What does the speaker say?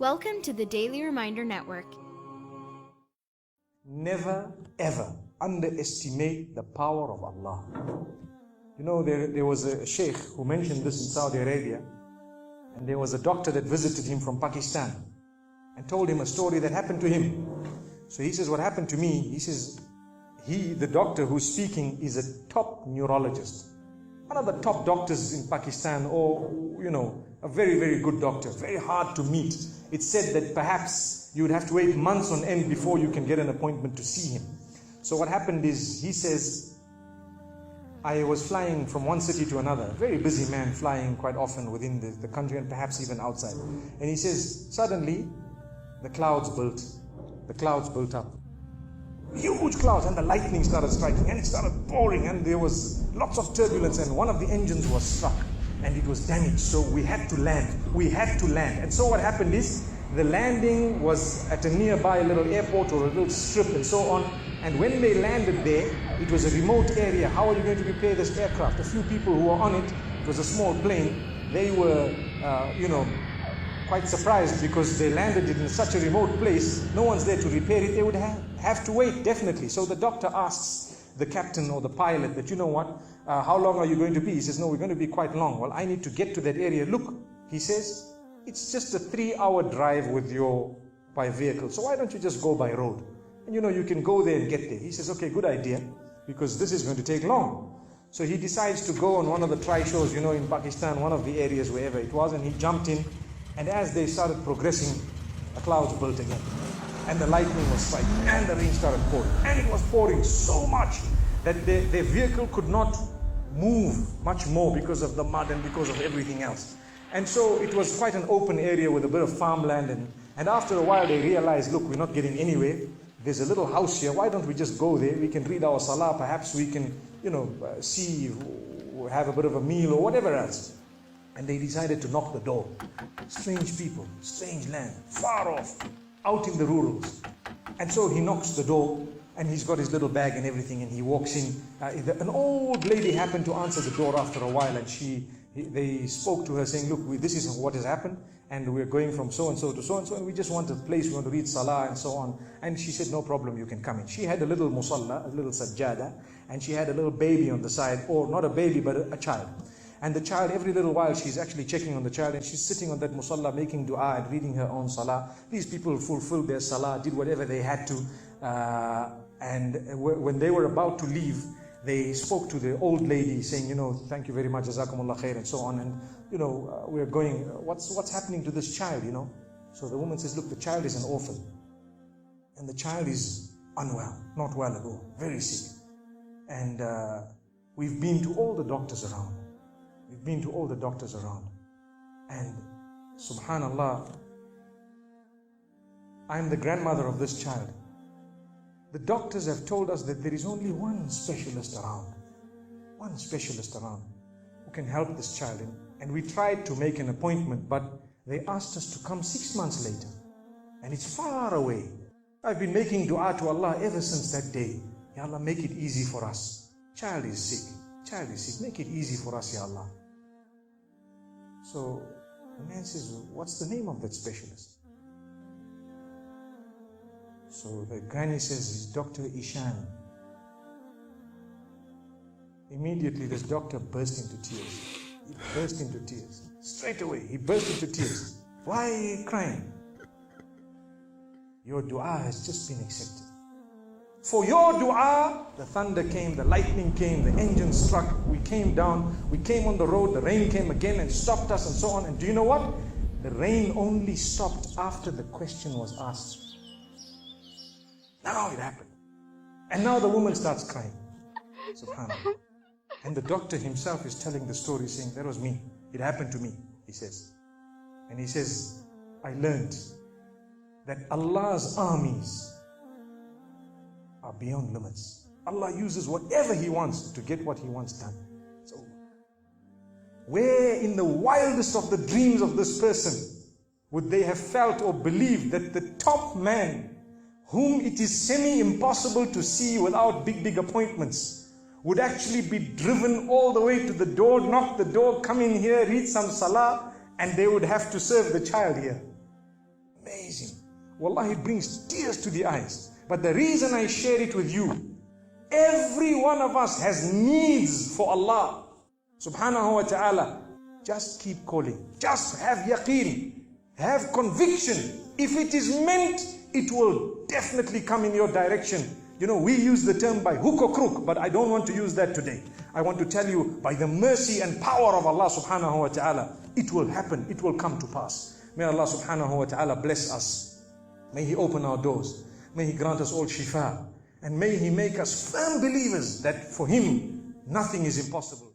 Welcome to the Daily Reminder Network. Never ever underestimate the power of Allah. You know, there was a sheikh who mentioned this in Saudi Arabia, and there was a doctor that visited him from Pakistan and told him a story that happened to him. So he says, what happened to me, he says, the doctor who's speaking is a top neurologist, one of the top doctors in Pakistan, or, you know, a very, very good doctor, very hard to meet. It's said that perhaps you would have to wait months on end before you can get an appointment to see him. So what happened is, he says, I was flying from one city to another, a very busy man, flying quite often within the country and perhaps even outside. And he says, suddenly the clouds built up. Huge clouds, and the lightning started striking, and it started pouring, and there was lots of turbulence, and one of the engines was struck and it was damaged. So we had to land. And so what happened is, the landing was at a nearby little airport or a little strip and so on. And when they landed there, it was a remote area. How are you going to repair this aircraft? A few people who were on it, it was a small plane, they were, quite surprised because they landed it in such a remote place. No one's there to repair it. They would have to wait, definitely. So the doctor asks the captain or the pilot that, you know what, how long are you going to be? He says, no, we're going to be quite long. Well, I need to get to that area. Look, he says, it's just a 3-hour drive by vehicle. So why don't you just go by road? And you can go there and get there. He says, okay, good idea, because this is going to take long. So he decides to go on one of the trishaws, in Pakistan, one of the areas, wherever it was, and he jumped in. And as they started progressing, the clouds built again. And the lightning was striking, and the rain started pouring. And it was pouring so much that their vehicle could not move much more because of the mud and because of everything else. And so it was quite an open area with a bit of farmland. And after a while they realized, look, we're not getting anywhere. There's a little house here. Why don't we just go there? We can read our salah. Perhaps we can, see, have a bit of a meal or whatever else. And they decided to knock the door. Strange people, strange land, far off, out in the rurals. And so he knocks the door, and he's got his little bag and everything, and he walks in. An old lady happened to answer the door after a while, and they spoke to her saying, look, this is what has happened, and we're going from so-and-so to so-and-so, and we just want a place, we want to read salah and so on. And she said, no problem, you can come in. She had a little musalla, a little sajjada, and she had a little baby on the side, or not a baby, but a child. And the child, every little while, she's actually checking on the child, and she's sitting on that musalla, making dua and reading her own salah. These people fulfilled their salah, did whatever they had to. And when they were about to leave, they spoke to the old lady saying, thank you very much, jazakumullah khair, and so on. And, we're going, what's happening to this child, So the woman says, look, the child is an orphan. And the child is unwell, not well at all, very sick. And we've been to all the doctors around. And subhanallah, I'm the grandmother of this child. The doctors have told us that there is only one specialist around who can help this child. And we tried to make an appointment, but they asked us to come 6 months later. And it's far away. I've been making dua to Allah ever since that day. Ya Allah, make it easy for us. Child is sick. Make it easy for us, Ya Allah. So the man says, what's the name of that specialist? So the granny says, it's Dr. Ishan. Immediately this doctor burst into tears. Straight away, he burst into tears. Why are you crying? Your dua has just been accepted. For your dua, the thunder came, the lightning came, the engine struck, we came down, we came on the road, the rain came again and stopped us and so on. And do you know what? The rain only stopped after the question was asked. Now it happened. And now the woman starts crying. SubhanAllah. And the doctor himself is telling the story, saying, that was me. It happened to me, he says. And he says, I learned that Allah's armies are beyond limits. Allah uses whatever He wants to get what He wants done. It's over. Where in the wildest of the dreams of this person would they have felt or believed that the top man, whom it is semi-impossible to see without big appointments, would actually be driven all the way to the door, knock the door, come in here, read some salah, and they would have to serve the child here. Amazing. Wallahi, it brings tears to the eyes. But the reason I share it with you, every one of us has needs for Allah subhanahu wa ta'ala. Just keep calling. Just have yaqeen. Have conviction. If it is meant, it will definitely come in your direction. You know, we use the term by hook or crook, but I don't want to use that today. I want to tell you, by the mercy and power of Allah subhanahu wa ta'ala, it will happen, it will come to pass. May Allah subhanahu wa ta'ala bless us. May He open our doors. May He grant us all shifa. And may He make us firm believers that for Him, nothing is impossible.